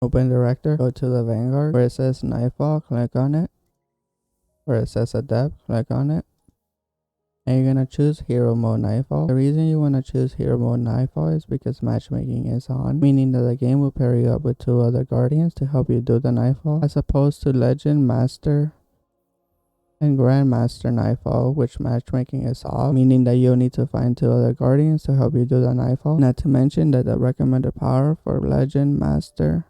Open Director, go to the Vanguard. Where it says Nightfall, click on it. Where it says Adept, click on it. And you're gonna choose Hero Mode Nightfall. The reason you wanna choose Hero Mode Nightfall is because matchmaking is on, meaning that the game will pair you up with 2 other guardians to help you do the Nightfall, as opposed to Legend, Master, and Grandmaster Nightfall, which matchmaking is off, meaning that you'll need to find 2 other guardians to help you do the Nightfall. Not to mention that the recommended power for Legend, Master,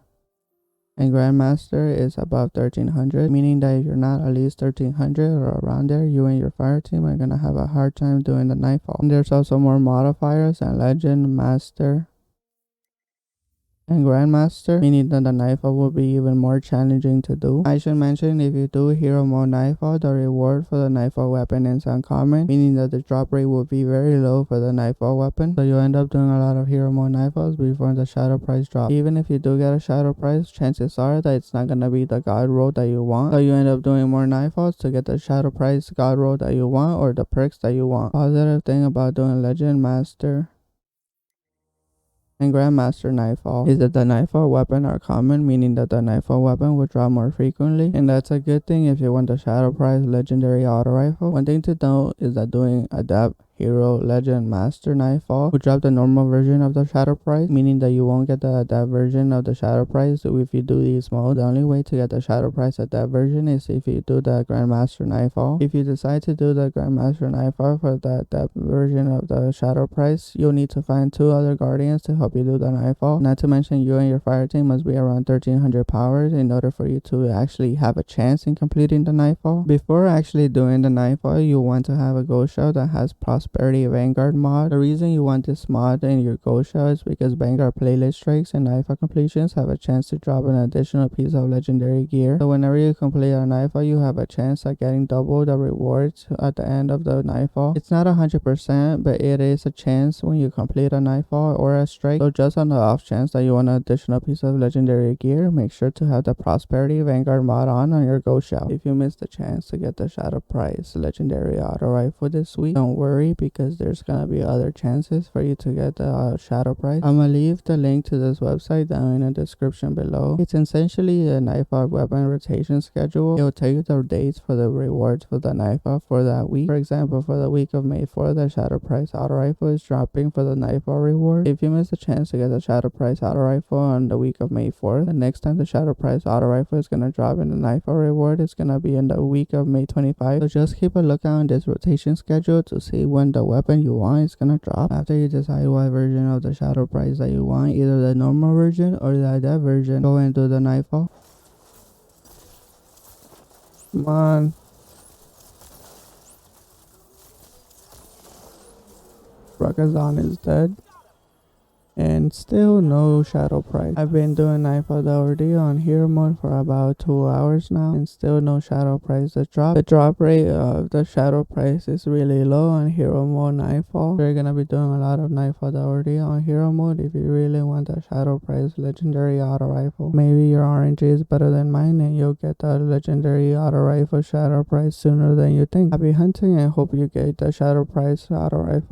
and Grandmaster is above 1300, meaning that if you're not at least 1300 or around there, you and your fire team are gonna have a hard time doing the Nightfall. And there's also more modifiers than Legend, Master, and Grandmaster, meaning that the Nightfall will be even more challenging to do. I should mention, if you do Hero Mode Nightfall, the reward for the Nightfall weapon is uncommon, meaning that the drop rate will be very low for the Nightfall weapon, so you'll end up doing a lot of Hero Mode Nightfalls before the shadow price drop. Even if you do get a shadow price, chances are that it's not gonna be the god roll that you want, so you end up doing more Nightfalls to get the shadow price god roll that you want or the perks that you want. Positive thing about doing Legend, Master, and Grandmaster Nightfall is that the Nightfall weapon are common, meaning that the Nightfall weapon will drop more frequently, and that's a good thing if you want the Shadow Prize Legendary Auto Rifle. One thing to note is that doing Adept, Hero, Legend, Master Nightfall will drop the normal version of the Shadow Prize, meaning that you won't get the Adept version of the Shadow Prize if you do these modes. The only way to get the Shadow Prize Adept version is if you do the Grandmaster Nightfall. If you decide to do the Grandmaster Nightfall for the Adept version of the Shadow Prize, you'll need to find 2 other guardians to help you do the Nightfall. Not to mention, you and your fire team must be around 1300 powers in order for you to actually have a chance in completing the Nightfall. Before actually doing the Nightfall, you want to have a ghost shell that has Prosperity Vanguard mod. The reason you want this mod in your ghost shell is because Vanguard playlist strikes and Nightfall completions have a chance to drop an additional piece of legendary gear. So whenever you complete a Nightfall, you have a chance at getting double the rewards at the end of the Nightfall. It's not 100%, but it is a chance when you complete a Nightfall or a strike. So just on the off chance that you want an additional piece of legendary gear, make sure to have the Prosperity Vanguard mod on your ghost shell. If you miss the chance to get the Shadow Prize Legendary Auto Rifle this week, don't worry, because there's gonna be other chances for you to get the Shadow Prize. I'm gonna leave the link to this website down in the description below. It's essentially a Nightfall weapon rotation schedule. It will tell you the dates for the rewards for the Nightfall for that week. For example, for the week of May 4th, the Shadow Prize Auto Rifle is dropping for the Nightfall reward. If you miss the chance to get the Shadow Prize Auto Rifle on the week of May 4th, the next time the Shadow Prize Auto Rifle is gonna drop in the Nightfall reward is gonna be in the week of May 25. So just keep a lookout on this rotation schedule to see when the weapon you want is gonna drop. After you decide what version of the Shadow Prize that you want, either the normal version or the Adept version, go and do the Nightfall. Come on. Rakazan is dead. And still no Shadow Prize. I've been doing Nightfall already on Hero Mode for about 2 hours now, and still no Shadow Prize to drop. The drop rate of the Shadow Prize is really low on Hero Mode Nightfall. You're gonna be doing a lot of Nightfall already on Hero Mode if you really want the Shadow Prize Legendary Auto Rifle. Maybe your RNG is better than mine and you'll get the Legendary Auto Rifle Shadow Prize sooner than you think. Happy hunting and hope you get the Shadow Prize Auto Rifle.